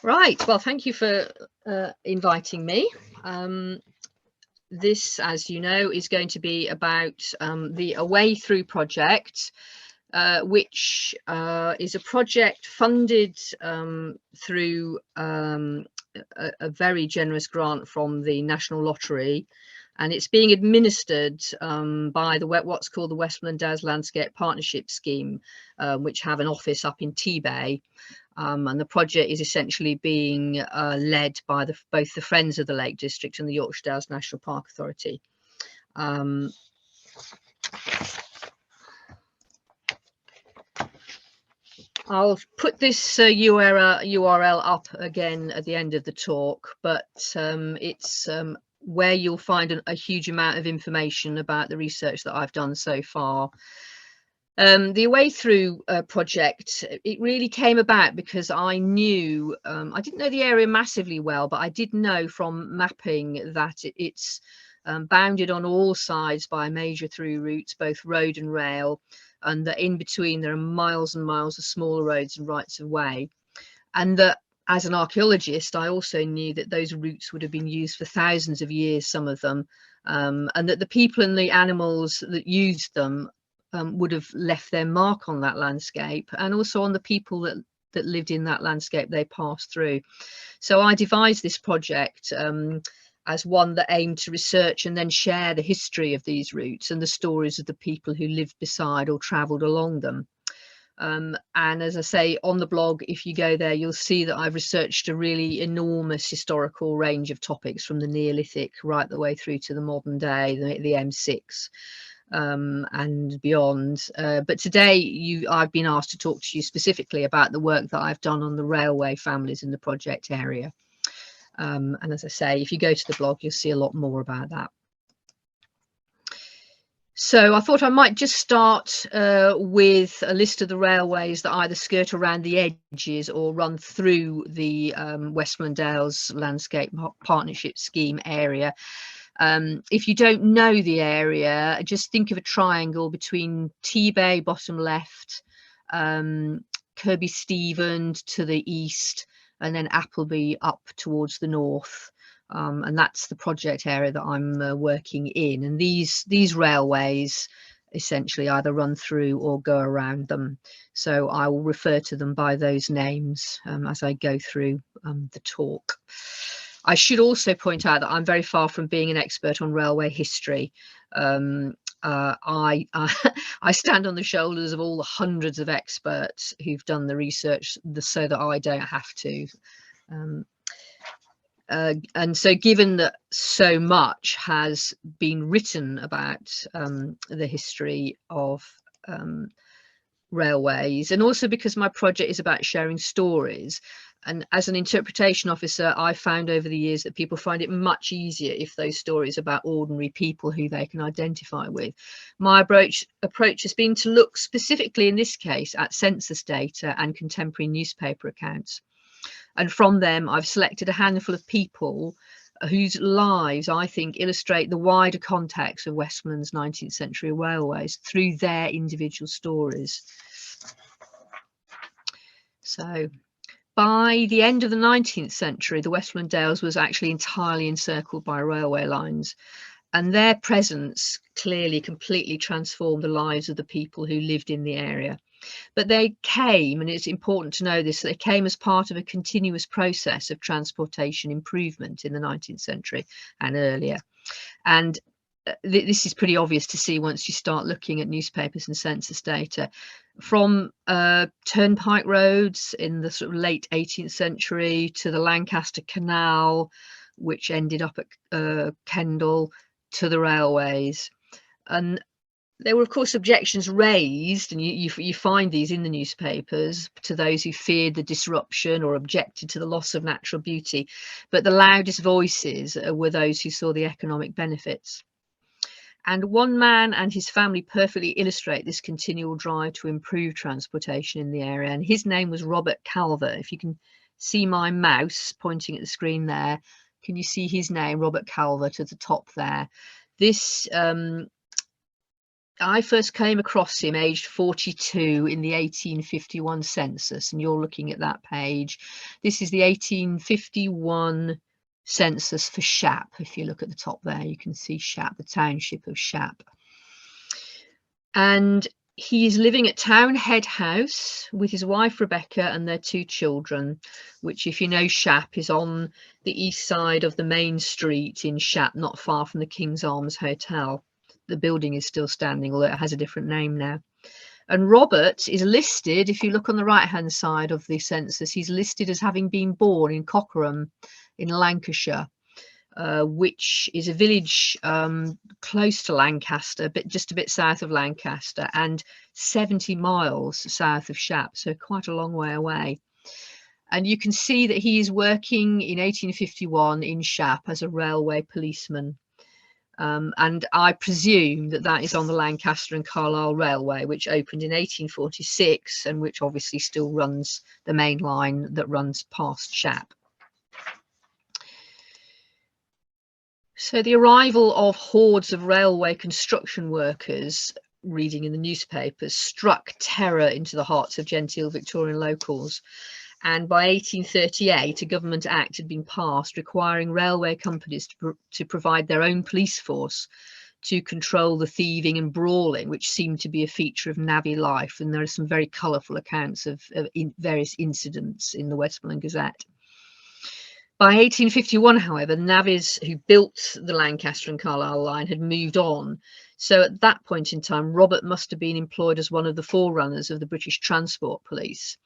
Right, well, thank you for inviting me. This, as you know, is going to be about the Away Through project, which is a project funded through a very generous grant from the National Lottery, and it's being administered by what's called the Westmorland Dales Landscape Partnership Scheme, which have an office up in T-Bay. And the project is essentially being led by both the Friends of the Lake District and the Yorkshire Dales National Park Authority. I'll put this URL up again at the end of the talk, but it's where you'll find a huge amount of information about the research that I've done so far. The Away Through project, it really came about because I knew, I didn't know the area massively well, but I did know from mapping that it's bounded on all sides by major through routes, both road and rail, and that in between there are miles and miles of smaller roads and rights of way. And that as an archaeologist, I also knew that those routes would have been used for thousands of years, some of them, and that the people and the animals that used them would have left their mark on that landscape, and also on the people that lived in that landscape they passed through. So I devised this project as one that aimed to research and then share the history of these routes and the stories of the people who lived beside or travelled along them. And as I say on the blog, if you go there, you'll see that I've researched a really enormous historical range of topics from the Neolithic right the way through to the modern day, the M6. And beyond, but today I've been asked to talk to you specifically about the work that I've done on the railway families in the project area, and as I say, if you go to the blog you'll see a lot more about that. So I thought I might just start with a list of the railways that either skirt around the edges or run through the Westmorland Dales Landscape Partnership Scheme area. If you don't know the area, just think of a triangle between T-Bay, bottom left, Kirby Stevens to the east, and then Appleby up towards the north. And that's the project area that I'm working in. And these railways essentially either run through or go around them. So I will refer to them by those names as I go through the talk. I should also point out that I'm very far from being an expert on railway history. I stand on the shoulders of all the hundreds of experts who've done the research so that I don't have to. And so given that so much has been written about the history of railways, and also because my project is about sharing stories, and as an interpretation officer I found over the years that people find it much easier if those stories about ordinary people who they can identify with. My approach has been to look specifically in this case at census data and contemporary newspaper accounts, and from them I've selected a handful of people whose lives I think illustrate the wider context of Westmorland's 19th century railways through their individual stories. So by the end of the 19th century, the Westmorland Dales was actually entirely encircled by railway lines, and their presence clearly completely transformed the lives of the people who lived in the area. But they came, and it's important to know this, they came as part of a continuous process of transportation improvement in the 19th century and earlier. And this is pretty obvious to see once you start looking at newspapers and census data. From turnpike roads in the sort of late 18th century to the Lancaster Canal, which ended up at Kendal, to the railways. And there were, of course, objections raised, and you find these in the newspapers, to those who feared the disruption or objected to the loss of natural beauty. But the loudest voices were those who saw the economic benefits. And one man and his family perfectly illustrate this continual drive to improve transportation in the area. And his name was Robert Calver. If you can see my mouse pointing at the screen there, can you see his name, Robert Calver, to the top there? This I first came across him aged 42 in the 1851 census, and you're looking at that page. This is the 1851 census for Shap. If you look at the top there, you can see Shap, the township of Shap. And he is living at Townhead House with his wife Rebecca and their 2 children, which, if you know Shap, is on the east side of the main street in Shap, not far from the King's Arms Hotel. The building is still standing, although it has a different name now. And Robert is listed, if you look on the right hand side of the census, he's listed as having been born in Cockerham in Lancashire, which is a village close to Lancaster, but just a bit south of Lancaster, and 70 miles south of Shap, so quite a long way away. And you can see that he is working in 1851 in Shap as a railway policeman. And I presume that that is on the Lancaster and Carlisle Railway, which opened in 1846 and which obviously still runs the main line that runs past Shap. So the arrival of hordes of railway construction workers, reading in the newspapers, struck terror into the hearts of genteel Victorian locals. And by 1838, a government act had been passed requiring railway companies to provide their own police force to control the thieving and brawling, which seemed to be a feature of navvy life. And there are some very colourful accounts of various incidents in the Westmorland Gazette. By 1851, however, the navvies who built the Lancaster and Carlisle line had moved on. So at that point in time, Robert must have been employed as one of the forerunners of the British Transport Police.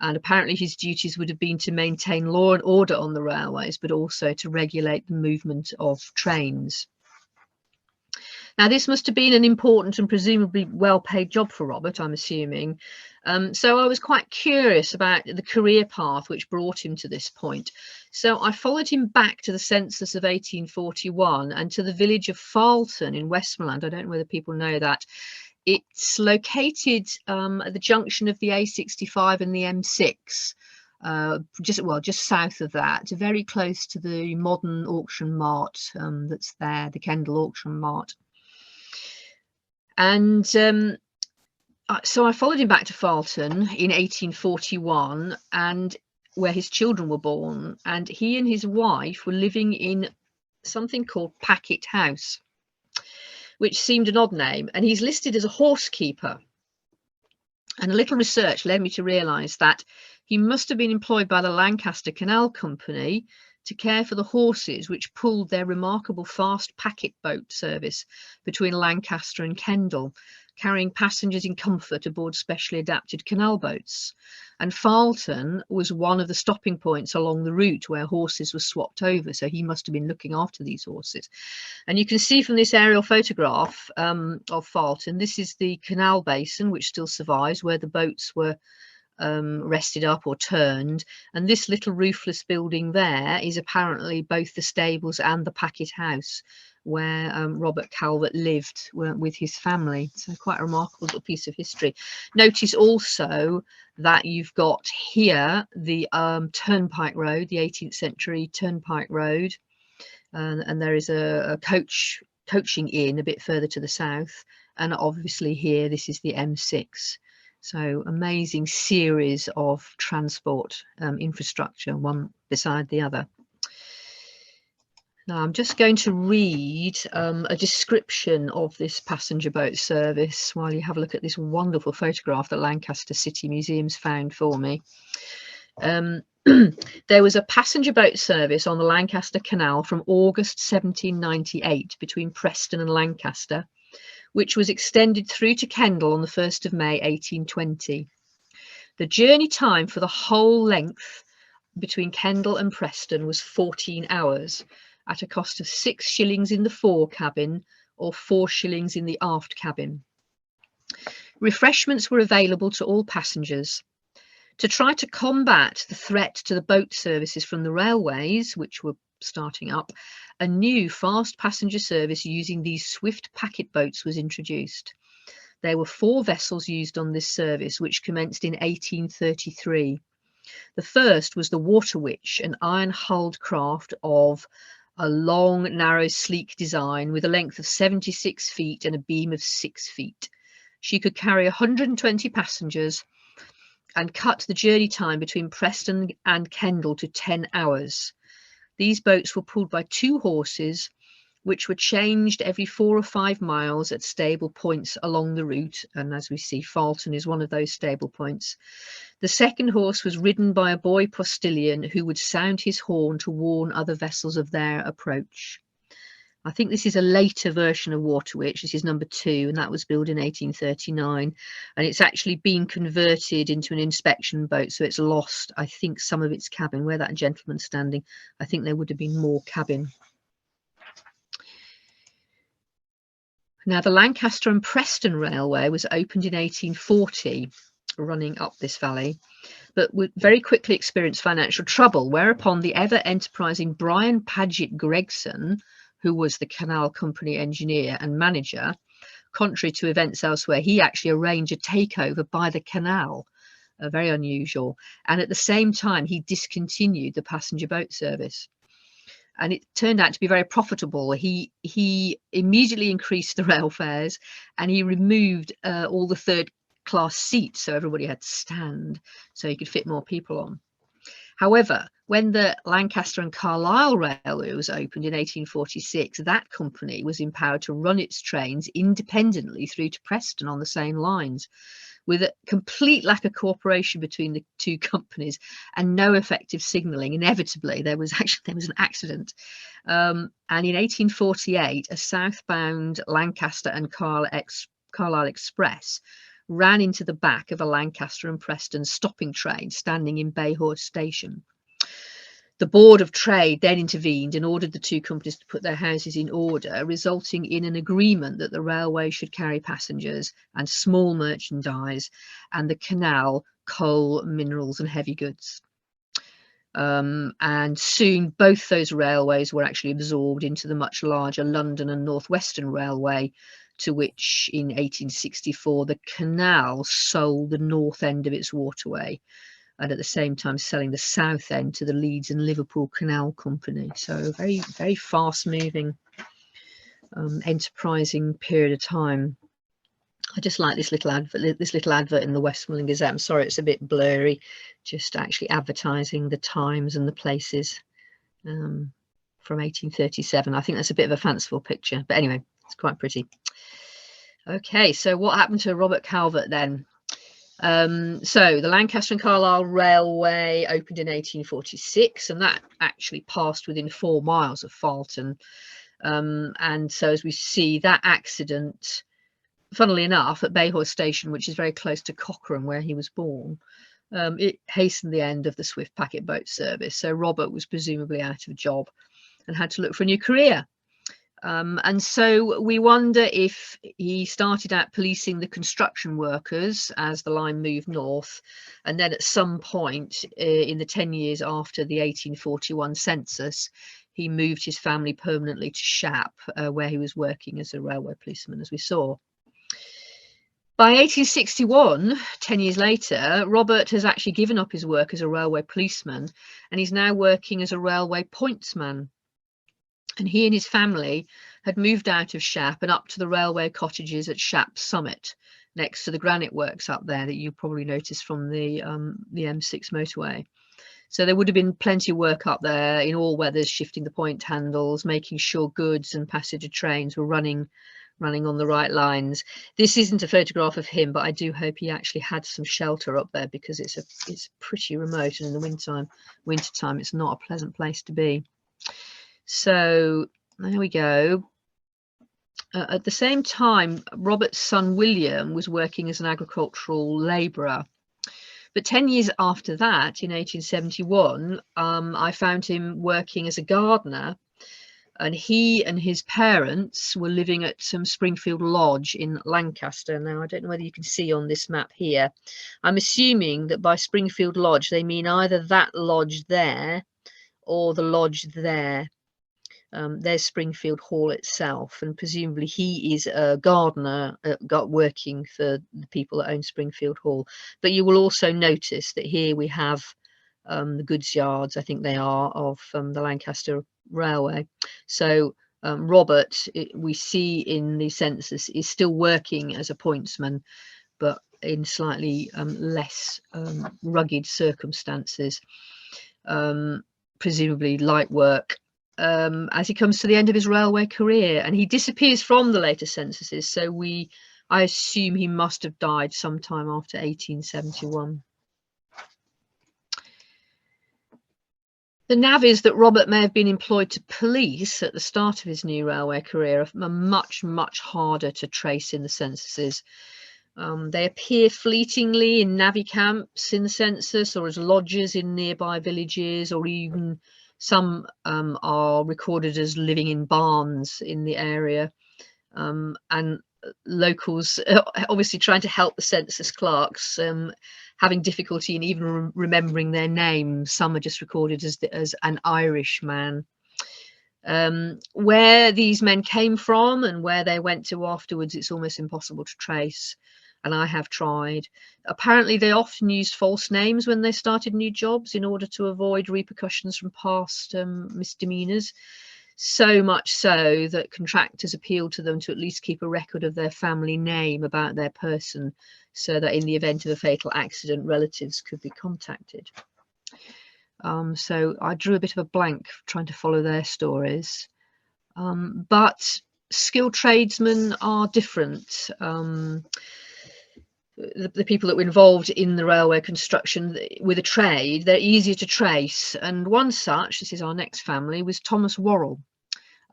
And apparently his duties would have been to maintain law and order on the railways, but also to regulate the movement of trains. Now, this must have been an important and presumably well-paid job for Robert, I'm assuming. So I was quite curious about the career path which brought him to this point. So I followed him back to the census of 1841 and to the village of Farleton in Westmorland. I don't know whether people know that. It's located at the junction of the A65 and the M6, just south of that, very close to the modern auction mart that's there, the Kendal Auction Mart. And so I followed him back to Farleton in 1841, and where his children were born, and he and his wife were living in something called Packet House, which seemed an odd name, and he's listed as a horsekeeper. And a little research led me to realise that he must have been employed by the Lancaster Canal Company to care for the horses which pulled their remarkable fast packet boat service between Lancaster and Kendal, carrying passengers in comfort aboard specially adapted canal boats. And Farleton was one of the stopping points along the route where horses were swapped over, so he must have been looking after these horses. And you can see from this aerial photograph of Farleton, this is the canal basin which still survives, where the boats were rested up or turned, and this little roofless building there is apparently both the stables and the packet house where Robert Calvert lived with his family. So quite a remarkable little piece of history. Notice also that you've got here the Turnpike Road, the 18th century Turnpike Road, and there is a coaching inn a bit further to the south, and obviously here this is the M6. So amazing series of transport infrastructure, one beside the other. Now I'm just going to read a description of this passenger boat service while you have a look at this wonderful photograph that Lancaster City Museum's found for me. There was a passenger boat service on the Lancaster Canal from August 1798 between Preston and Lancaster, which was extended through to Kendal on the 1st of May 1820. The journey time for the whole length between Kendal and Preston was 14 hours at a cost of 6 shillings in the fore cabin or 4 shillings in the aft cabin. Refreshments were available to all passengers. To try to combat the threat to the boat services from the railways, which were starting up, a new fast passenger service using these swift packet boats was introduced. There were 4 vessels used on this service, which commenced in 1833. The first was the Water Witch, an iron-hulled craft of a long, narrow, sleek design with a length of 76 feet and a beam of 6 feet. She could carry 120 passengers and cut the journey time between Preston and Kendal to 10 hours. These boats were pulled by 2 horses, which were changed every 4 or 5 miles at stable points along the route. And as we see, Falton is one of those stable points. The second horse was ridden by a boy postilion who would sound his horn to warn other vessels of their approach. I think this is a later version of Waterwitch. This is number 2, and that was built in 1839. And it's actually been converted into an inspection boat, so it's lost, I think, some of its cabin. Where that gentleman's standing, I think there would have been more cabin. Now, the Lancaster and Preston Railway was opened in 1840, running up this valley, but would very quickly experience financial trouble, whereupon the ever-enterprising Brian Paget Gregson, who was the Canal Company engineer and manager, contrary to events elsewhere, he actually arranged a takeover by the canal, very unusual, and at the same time he discontinued the passenger boat service. And it turned out to be very profitable. He immediately increased the rail fares, and he removed all the third-class seats, so everybody had to stand, so he could fit more people on. However, when the Lancaster and Carlisle Railway was opened in 1846, that company was empowered to run its trains independently through to Preston on the same lines, with a complete lack of cooperation between the 2 companies and no effective signalling. Inevitably, there was an accident. And in 1848, a southbound Lancaster and Carlisle Express ran into the back of a Lancaster and Preston stopping train standing in Bayhorse Station. The Board of Trade then intervened and ordered the 2 companies to put their houses in order, resulting in an agreement that the railway should carry passengers and small merchandise, and the canal coal, minerals and heavy goods. And soon both those railways were actually absorbed into the much larger London and North Western Railway, to which in 1864 the canal sold the north end of its waterway, and at the same time selling the south end to the Leeds and Liverpool Canal Company. So very, very fast moving, enterprising period of time. I just like this little advert in the Westmorland Gazette. I'm sorry it's a bit blurry, just actually advertising the times and the places from 1837. I think that's a bit of a fanciful picture, but anyway, it's quite pretty. Okay, so what happened to Robert Calvert then? So the Lancaster and Carlisle Railway opened in 1846, and that actually passed within 4 miles of Falton. And so as we see, that accident, funnily enough, at Bayhorse Station, which is very close to Cochrane, where he was born, it hastened the end of the swift packet boat service. So Robert was presumably out of a job and had to look for a new career. And so we wonder if he started out policing the construction workers as the line moved north, and then at some point in the 10 years after the 1841 census, he moved his family permanently to Shap, where he was working as a railway policeman, as we saw. By 1861, 10 years later, Robert has actually given up his work as a railway policeman, and he's now working as a railway pointsman. And he and his family had moved out of Shap and up to the railway cottages at Shap Summit, next to the granite works up there that you probably noticed from the M6 motorway. So there would have been plenty of work up there in all weathers, shifting the point handles, making sure goods and passenger trains were running on the right lines. This isn't a photograph of him, but I do hope he actually had some shelter up there, because it's pretty remote, and in the wintertime it's not a pleasant place to be. So there we go. At the same time, Robert's son William was working as an agricultural labourer. But 10 years after that, in 1871, I found him working as a gardener, and he and his parents were living at some Springfield Lodge in Lancaster. Now, I don't know whether you can see on this map here. I'm assuming that by Springfield Lodge, they mean either that lodge there or the lodge there. There's Springfield Hall itself, and presumably he is a gardener working for the people that own Springfield Hall. But you will also notice that here we have the goods yards, I think they are, of the Lancaster railway. So Robert, we see in the census, is still working as a pointsman, but in slightly less rugged circumstances, presumably light work, as he comes to the end of his railway career, and he disappears from the later censuses. So I assume he must have died sometime after 1871. The navvies that Robert may have been employed to police at the start of his new railway career are much, much harder to trace in the censuses. They appear fleetingly in navvy camps in the census, or as lodgers in nearby villages, or even some are recorded as living in barns in the area. And locals obviously trying to help the census clerks, having difficulty in even remembering their names. Some are just recorded as an Irish man. Where these men came from and where they went to afterwards, it's almost impossible to trace, and I have tried. Apparently they often used false names when they started new jobs in order to avoid repercussions from past misdemeanors. So much so that contractors appealed to them to at least keep a record of their family name about their person, so that in the event of a fatal accident, relatives could be contacted. So I drew a bit of a blank trying to follow their stories. But skilled tradesmen are different. The people that were involved in the railway construction with a trade, they're easier to trace. And one such, this is our next family, was Thomas Worrell,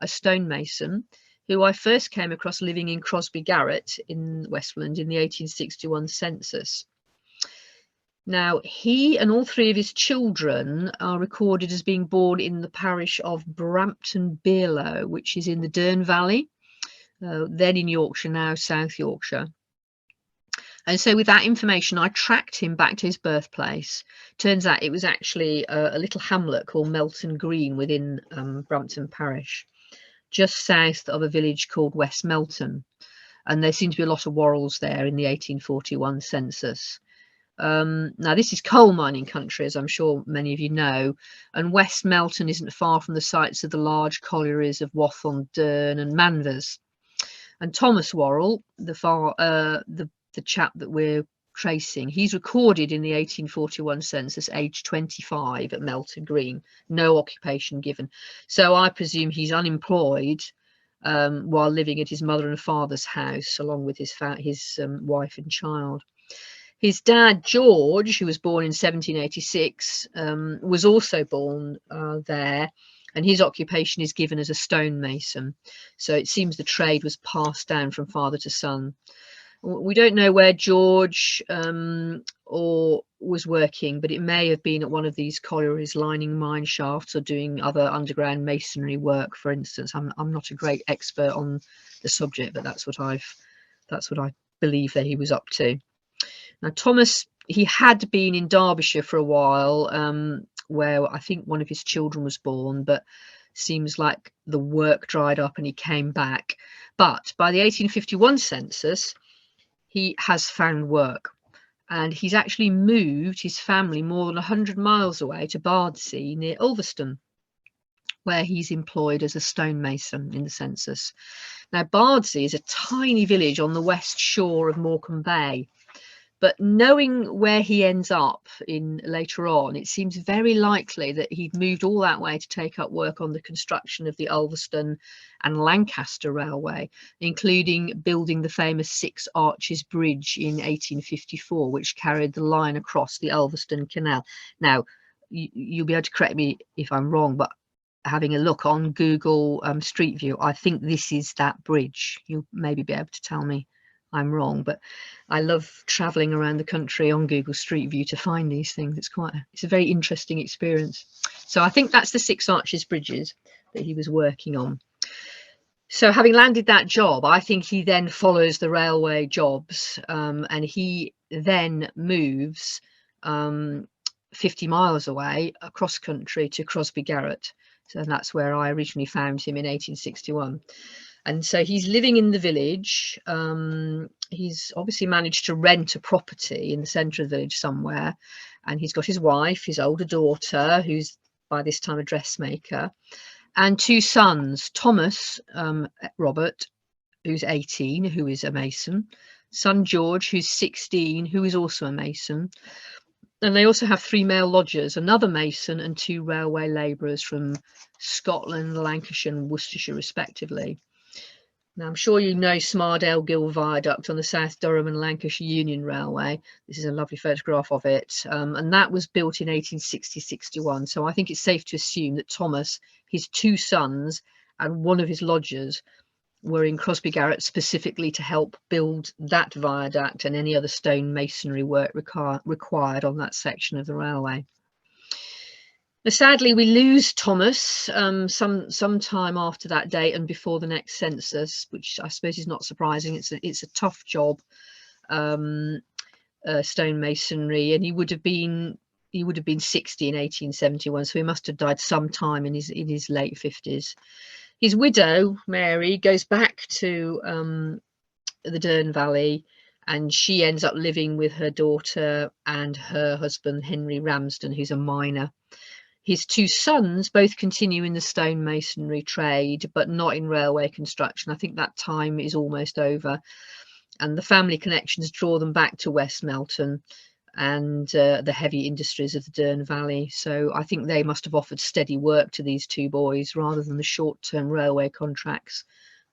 a stonemason, who I first came across living in Crosby Garret in Westmorland in the 1861 census. Now, he and all three of his children are recorded as being born in the parish of Brampton Beerlow, which is in the Dearne Valley, then in Yorkshire, now South Yorkshire. And so with that information, I tracked him back to his birthplace. Turns out it was actually a little hamlet called Melton Green within Brampton Parish, just south of a village called West Melton. And there seemed to be a lot of Worrells there in the 1841 census. Now, this is coal mining country, as I'm sure many of you know, and West Melton isn't far from the sites of the large collieries of Watholm, Dearne and Manvers. And Thomas Worrell, the chap that we're tracing, he's recorded in the 1841 census aged 25 at Melton Green, no occupation given. So I presume he's unemployed while living at his mother and father's house along with his wife and child. His dad, George, who was born in 1786, was also born there, and his occupation is given as a stonemason. So it seems the trade was passed down from father to son. We don't know where George or was working, but it may have been at one of these collieries lining mine shafts or doing other underground masonry work, for instance. I'm not a great expert on the subject, but that's what I believe that he was up to. Now, Thomas, he had been in Derbyshire for a while, where I think one of his children was born, but seems like the work dried up and he came back. But by the 1851 census, he has found work, and he's actually moved his family more than 100 miles away to Bardsey near Ulverston, where he's employed as a stonemason in the census. Now, Bardsey is a tiny village on the west shore of Morecambe Bay, but knowing where he ends up in later on, it seems very likely that he'd moved all that way to take up work on the construction of the Ulverston and Lancaster Railway, including building the famous Six Arches Bridge in 1854, which carried the line across the Ulverston Canal. Now, you'll be able to correct me if I'm wrong, but having a look on Google Street View, I think this is that bridge. You'll maybe be able to tell me I'm wrong, but I love traveling around the country on Google Street View to find these things. It's a very interesting experience. So I think that's the Six Arches Bridges that he was working on. So having landed that job, I think he then follows the railway jobs, and he then moves 50 miles away across country to Crosby Garret. So that's where I originally found him in 1861. And so he's living in the village. He's obviously managed to rent a property in the centre of the village somewhere. And he's got his wife, his older daughter, who's by this time a dressmaker. and 2 sons, Thomas Robert, who's 18, who is a mason, son George, who's 16, who is also a mason. And they also have 3 male lodgers, another mason and 2 railway labourers from Scotland, Lancashire and Worcestershire respectively. Now, I'm sure you know Smardale Gill Viaduct on the South Durham and Lancashire Union Railway. This is a lovely photograph of it. And that was built in 1860-61. So I think it's safe to assume that Thomas, his 2 sons and one of his lodgers were in Crosby Garrett specifically to help build that viaduct and any other stone masonry work required on that section of the railway. Now, sadly, we lose Thomas some time after that date and before the next census, which I suppose is not surprising. It's a tough job, stone masonry, and he would have been 60 in 1871, so he must have died sometime in his late 50s. His widow, Mary, goes back to the Dearne Valley, and she ends up living with her daughter and her husband, Henry Ramsden, who's a miner. His 2 sons both continue in the stone masonry trade, but not in railway construction. I think that time is almost over. And the family connections draw them back to West Melton and the heavy industries of the Dearne Valley. So I think they must have offered steady work to these 2 boys rather than the short-term railway contracts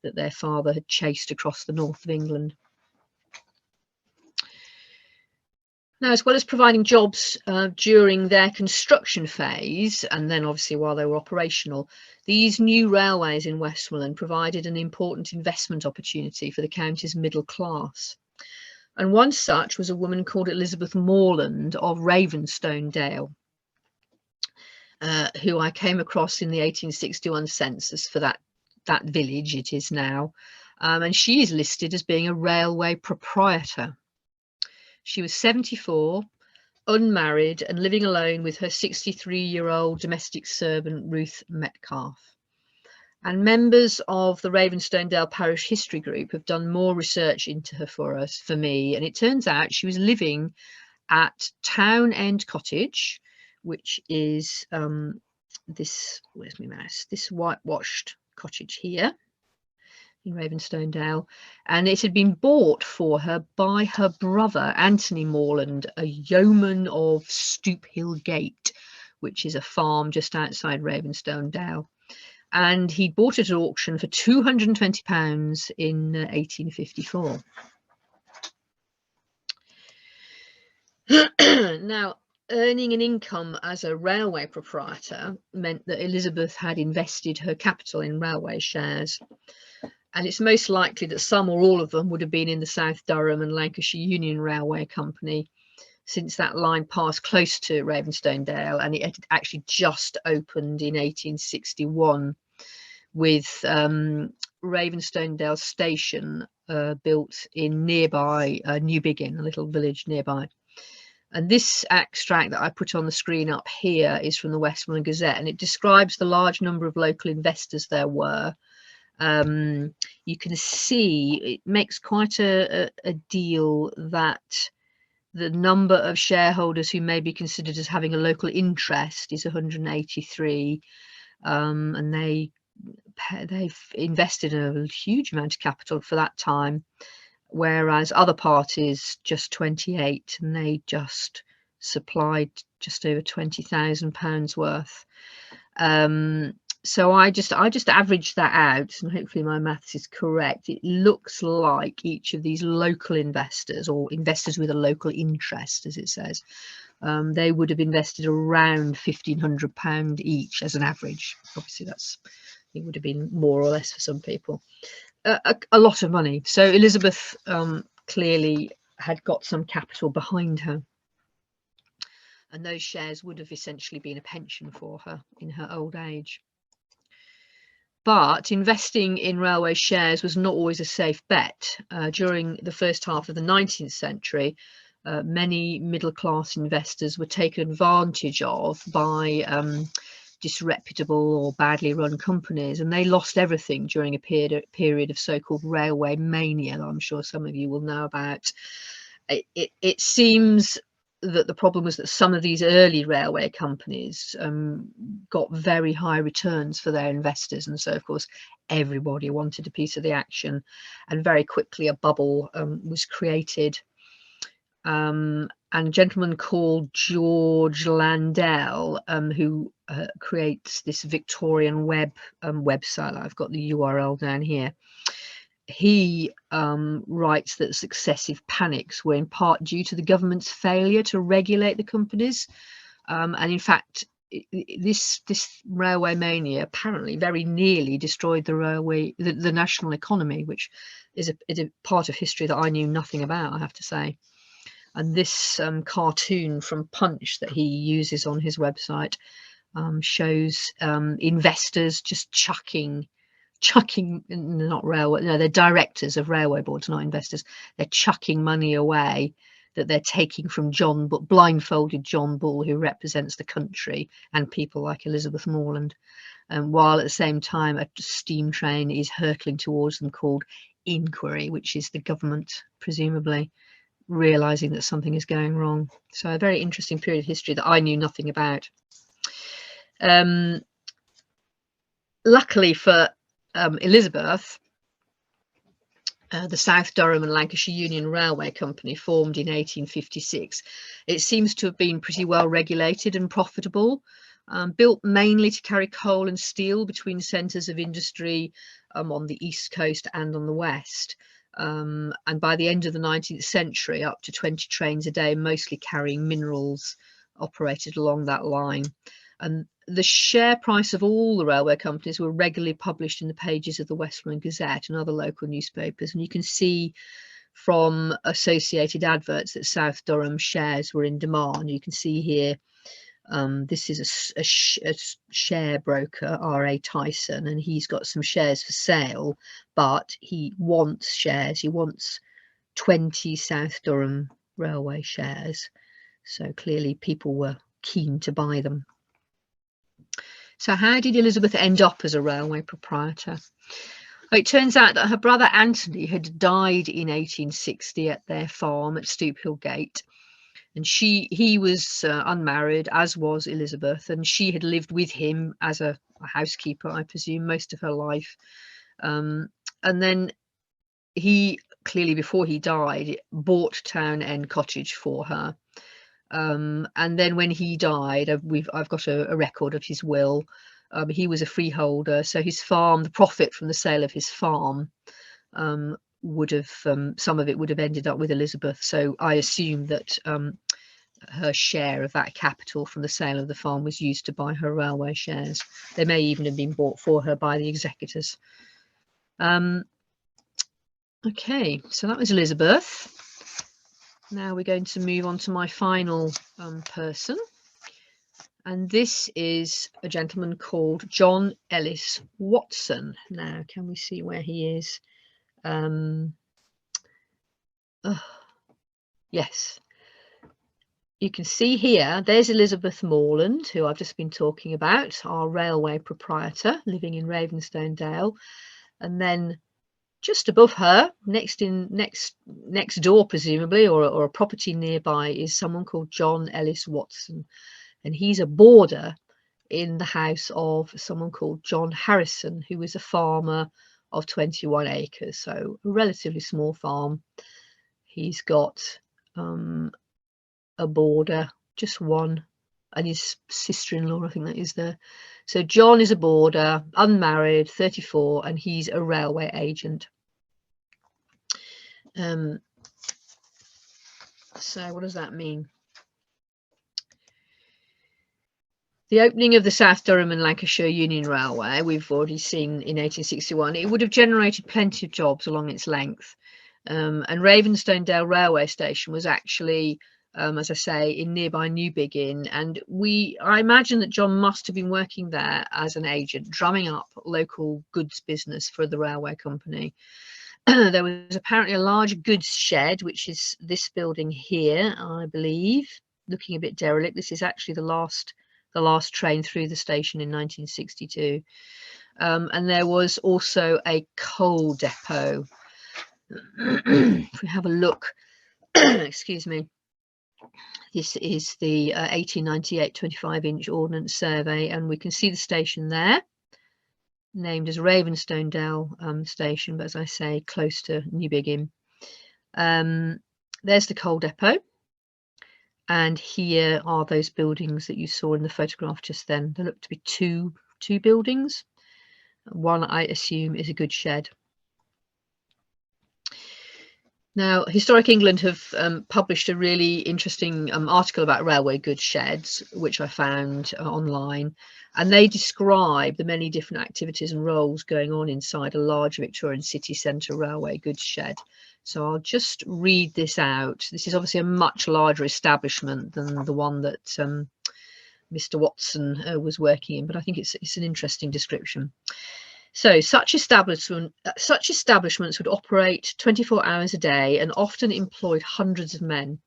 that their father had chased across the north of England. Now, as well as providing jobs during their construction phase, and then obviously while they were operational, these new railways in Westmorland provided an important investment opportunity for the county's middle class. And one such was a woman called Elizabeth Morland of Wensleydale, Dale, who I came across in the 1861 census for that village it is now. And she is listed as being a railway proprietor. She was 74, unmarried, and living alone with her 63-year-old domestic servant, Ruth Metcalfe. And members of the Wensleydale Parish History Group have done more research into her for me. And it turns out she was living at Town End Cottage, which is this, where's my mouse? This whitewashed cottage here in Wensleydale. And it had been bought for her by her brother, Anthony Morland, a yeoman of Stoop Hill Gate, which is a farm just outside Wensleydale. And he bought it at auction for £220 in 1854. Now, earning an income as a railway proprietor meant that Elizabeth had invested her capital in railway shares. And it's most likely that some or all of them would have been in the South Durham and Lancashire Union Railway Company, since that line passed close to Wensleydale, and it had actually just opened in 1861 with Wensleydale Station built in nearby New Biggin, a little village nearby. And this extract that I put on the screen up here is from the Westmorland Gazette, and it describes the large number of local investors there were. You can see it makes quite a deal that the number of shareholders who may be considered as having a local interest is 183, and they've invested a huge amount of capital for that time, whereas other parties just 28, and they just supplied just over £20,000 worth. So I just averaged that out, and hopefully my maths is correct. It looks like each of these local investors, or investors with a local interest, as it says, they would have invested around £1,500 each as an average. Obviously, it would have been more or less for some people. A lot of money. So Elizabeth clearly had got some capital behind her, and those shares would have essentially been a pension for her in her old age. But investing in railway shares was not always a safe bet. During the first half of the 19th century, many middle-class investors were taken advantage of by disreputable or badly run companies, and they lost everything during a period of so-called railway mania that I'm sure some of you will know about. It seems that the problem was that some of these early railway companies got very high returns for their investors, and so of course everybody wanted a piece of the action, and very quickly a bubble was created. And a gentleman called George Landell, who creates this Victorian web website. I've got the URL down here. He writes that successive panics were in part due to the government's failure to regulate the companies, and in fact this railway mania apparently very nearly destroyed the national economy, which is a part of history that I knew nothing about, I have to say. And this cartoon from Punch that he uses on his website shows investors just chucking, not railway, no, they're directors of railway boards, not investors. They're chucking money away that they're taking from blindfolded John Bull, who represents the country, and people like Elizabeth Morland. While at the same time a steam train is hurtling towards them called Inquiry, which is the government presumably realizing that something is going wrong. So a very interesting period of history that I knew nothing about. Luckily for Elizabeth, the South Durham and Lancashire Union Railway Company, formed in 1856, it seems to have been pretty well regulated and profitable, built mainly to carry coal and steel between centres of industry on the east coast and on the west. And by the end of the 19th century, up to 20 trains a day, mostly carrying minerals, operated along that line. And the share price of all the railway companies were regularly published in the pages of the Westmorland Gazette and other local newspapers. And you can see from associated adverts that South Durham shares were in demand. You can see here, this is a share broker, R.A. Tyson, and he's got some shares for sale, but he wants shares. He wants 20 South Durham railway shares. So clearly people were keen to buy them. So how did Elizabeth end up as a railway proprietor? Well, it turns out that her brother Anthony had died in 1860 at their farm at Stoophill Gate. And he was unmarried, as was Elizabeth, and she had lived with him as a housekeeper, I presume, most of her life. And then he, clearly before he died, bought Town End Cottage for her. And then when he died, I've got a record of his will. He was a freeholder, so his farm, the profit from the sale of his farm, would have some of it would have ended up with Elizabeth. So I assume that her share of that capital from the sale of the farm was used to buy her railway shares. They may even have been bought for her by the executors. Okay, so that was Elizabeth. Now we're going to move on to my final person, and this is a gentleman called John Ellis Watson. Now, can we see where he is? Yes, you can see here, there's Elizabeth Morland, who I've just been talking about, our railway proprietor living in Ravensstone Dale. And then just above her, next door presumably, or a property nearby, is someone called John Ellis Watson. And he's a boarder in the house of someone called John Harrison, who was a farmer of 21 acres, so a relatively small farm. He's got a boarder, just one, and his sister-in-law, I think that is there. So John is a boarder, unmarried, 34, and he's a railway agent. So what does that mean? The opening of the South Durham and Lancashire Union Railway, we've already seen in 1861, it would have generated plenty of jobs along its length. And Ravensstone Dale Railway Station was actually, as I say, in nearby Newbiggin, and I imagine that John must have been working there as an agent, drumming up local goods business for the railway company. There was apparently a large goods shed, which is this building here, I believe, looking a bit derelict. This is actually the last train through the station in 1962. And there was also a coal depot. If we have a look, excuse me, This is the 1898 25-inch Ordnance Survey, and we can see the station there, named as Wensleydale Dale station, but as I say, close to Newbiggin. There's the coal depot, and here are those buildings that you saw in the photograph just then. There look to be two buildings. One, I assume, is a goods shed. Now, Historic England have published a really interesting article about railway goods sheds, which I found online, and they describe the many different activities and roles going on inside a large Victorian city centre railway goods shed. So I'll just read this out. This is obviously a much larger establishment than the one that Mr. Watson was working in, but I think it's an interesting description. So such establishments would operate 24 hours a day and often employed hundreds of men,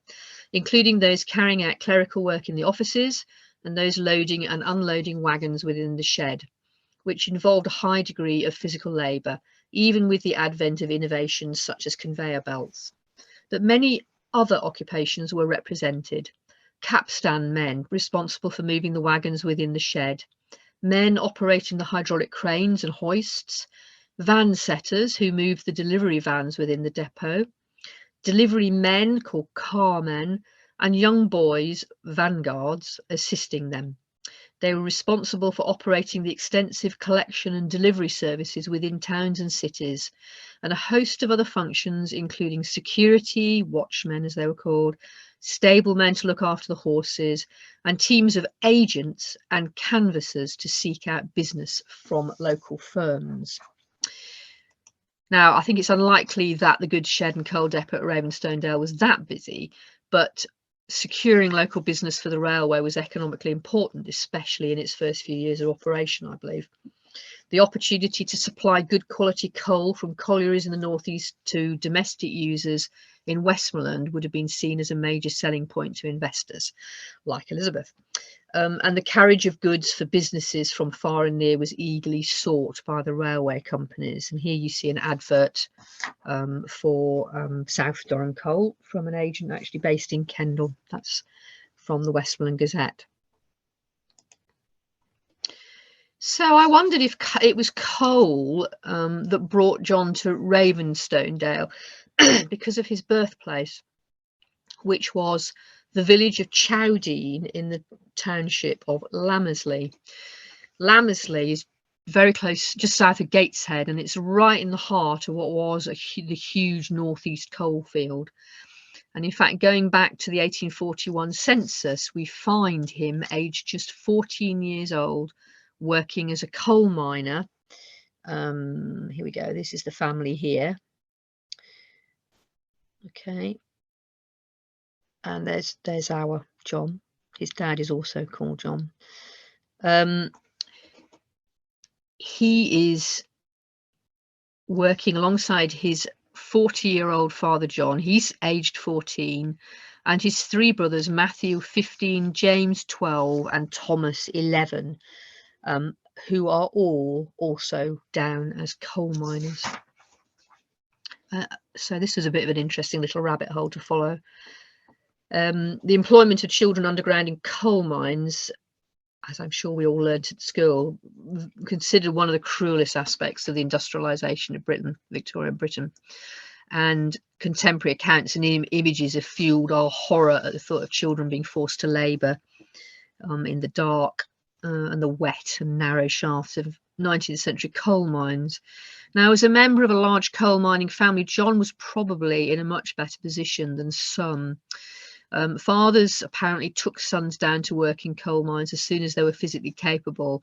including those carrying out clerical work in the offices and those loading and unloading wagons within the shed, which involved a high degree of physical labour, even with the advent of innovations such as conveyor belts. But many other occupations were represented. Capstan men responsible for moving the wagons within the shed, men operating the hydraulic cranes and hoists, van setters who moved the delivery vans within the depot, delivery men called carmen, and young boys, vanguards, assisting them. They were responsible for operating the extensive collection and delivery services within towns and cities, and a host of other functions, including security, watchmen as they were called, stablemen to look after the horses, and teams of agents and canvassers to seek out business from local firms. Now, I think it's unlikely that the goods shed and coal depot at Wensleydale Dale was that busy, but securing local business for the railway was economically important, especially in its first few years of operation, I believe. The opportunity to supply good quality coal from collieries in the northeast to domestic users in Westmorland would have been seen as a major selling point to investors like Elizabeth. And the carriage of goods for businesses from far and near was eagerly sought by the railway companies. And here you see an advert for South Durham Coal from an agent actually based in Kendal. That's from the Westmorland Gazette. So I wondered if it was coal that brought John to Wensleydale Dale because of his birthplace, which was the village of Chowdene in the township of Lammersley. Lammersley is very close, just south of Gateshead, and it's right in the heart of what was the huge northeast coal field. And in fact, going back to the 1841 census, we find him aged just 14 years old, working as a coal miner. Here we go. This is the family here. Okay. And there's our John. His dad is also called John. He is working alongside his 40-year-old father, John. He's aged 14, and his three brothers, Matthew, 15, James, 12, and Thomas, 11, who are all also down as coal miners. So this is a bit of an interesting little rabbit hole to follow. The employment of children underground in coal mines, as I'm sure we all learnt at school, considered one of the cruelest aspects of the industrialisation of Britain, Victorian Britain. And contemporary accounts and images have fueled our horror at the thought of children being forced to labour in the dark and the wet and narrow shafts of 19th century coal mines. Now, as a member of a large coal mining family, John was probably in a much better position than some. Fathers apparently took sons down to work in coal mines as soon as they were physically capable.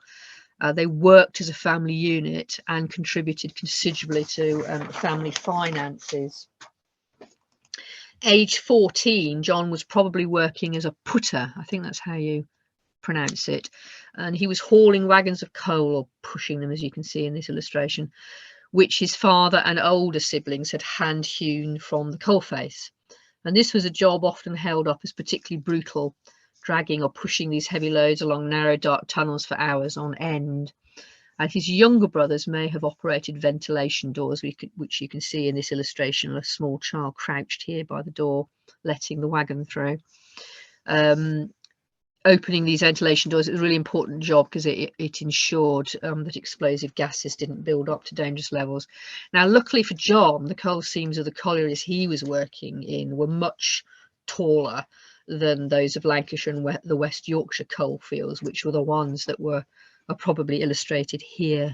They worked as a family unit and contributed considerably to family finances. Age 14, John was probably working as a putter. I think that's how you pronounce it. And he was hauling wagons of coal, or pushing them, as you can see in this illustration, which his father and older siblings had hand-hewn from the coalface. And this was a job often held up as particularly brutal, dragging or pushing these heavy loads along narrow, dark tunnels for hours on end. and his younger brothers may have operated ventilation doors, which you can see in this illustration, a small child crouched here by the door, letting the wagon through. Opening these ventilation doors is a really important job because it ensured that explosive gases didn't build up to dangerous levels. Now, luckily for John, the coal seams of the collieries he was working in were much taller than those of Lancashire and the West Yorkshire coalfields, which were the ones that are probably illustrated here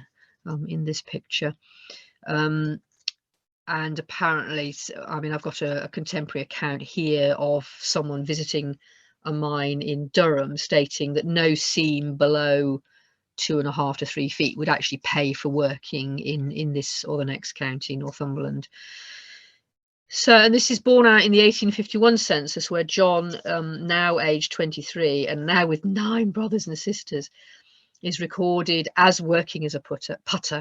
in this picture. And apparently, I mean, I've got a contemporary account here of someone visiting a mine in Durham stating that no seam below 2.5 to 3 feet would actually pay for working in this or the next county, Northumberland. So, and this is borne out in the 1851 census, where John, now aged 23 and now with 9 brothers and sisters, is recorded as working as a putter,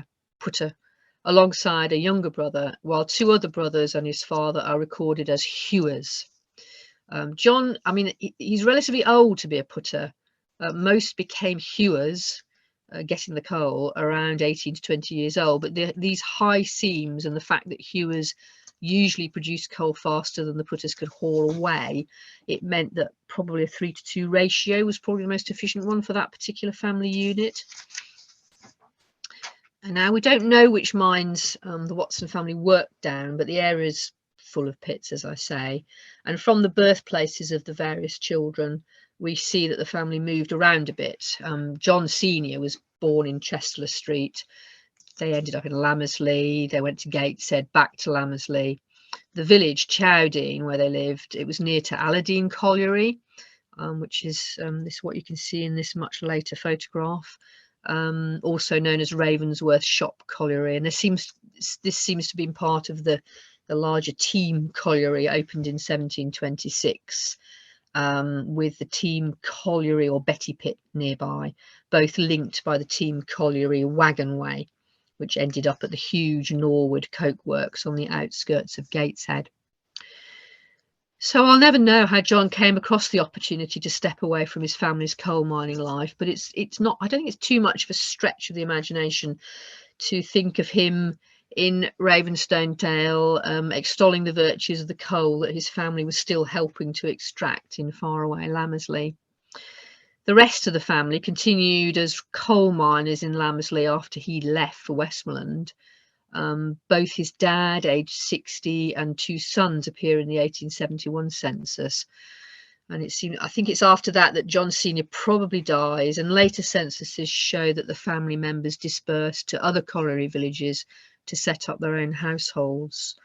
alongside a younger brother, while 2 other brothers and his father are recorded as hewers. John, I mean, he's relatively old to be a putter. Most became hewers, getting the coal, around 18 to 20 years old. But these high seams and the fact that hewers usually produced coal faster than the putters could haul away, it meant that probably a 3-to-2 ratio was probably the most efficient one for that particular family unit. And now we don't know which mines the Watson family worked down, but the area's full of pits, as I say. And from the birthplaces of the various children, we see that the family moved around a bit. John Senior was born in Chester Street. They ended up in Lammersley. They went to Gateshead, back to Lammersley. The village, Chowdene, where they lived, it was near to Alladine Colliery, which is what you can see in this much later photograph. Also known as Ravensworth Shop Colliery, and this seems to be part of the larger Team Colliery, opened in 1726, with the Team Colliery or Betty Pit nearby, both linked by the Team Colliery Wagonway, which ended up at the huge Norwood Coke Works on the outskirts of Gateshead. So I'll never know how John came across the opportunity to step away from his family's coal mining life, but it's not, I don't think it's too much of a stretch of the imagination to think of him in Wensleydale Dale, extolling the virtues of the coal that his family was still helping to extract in faraway Lammersley. The rest of the family continued as coal miners in Lammersley after he left for Westmorland. Both his dad, aged 60, and 2 sons appear in the 1871 census. And I think it's after that John Senior probably dies, and later censuses show that the family members dispersed to other colliery villages to set up their own households.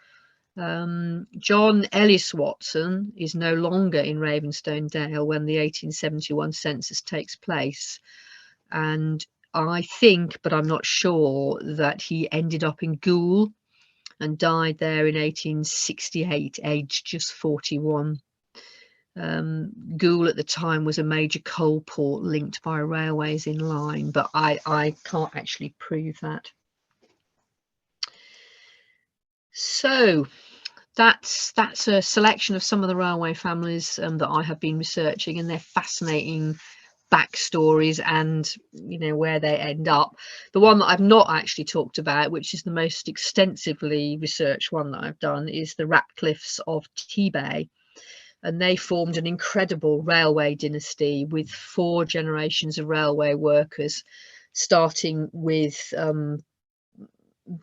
John Ellis Watson is no longer in Wensleydale Dale when the 1871 census takes place, and I think, but I'm not sure, that he ended up in Goole and died there in 1868, aged just 41. Goole at the time was a major coal port linked by railways in line, but I can't actually prove that. So that's a selection of some of the railway families that I have been researching, and they're fascinating backstories and where they end up. The one that I've not actually talked about, which is the most extensively researched one that I've done, is the Ratcliffes of Tebay, and they formed an incredible railway dynasty with 4 generations of railway workers, starting with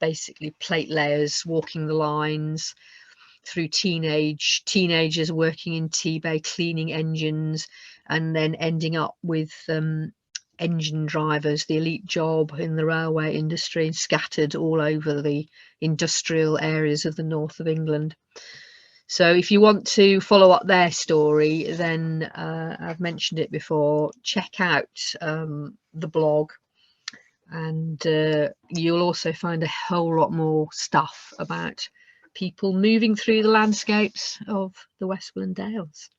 basically plate layers walking the lines, through teenagers working in Tebay cleaning engines, and then ending up with engine drivers, the elite job in the railway industry, scattered all over the industrial areas of the north of England. So if you want to follow up their story, then I've mentioned it before, check out the blog, and you'll also find a whole lot more stuff about people moving through the landscapes of the Westmorland Dales.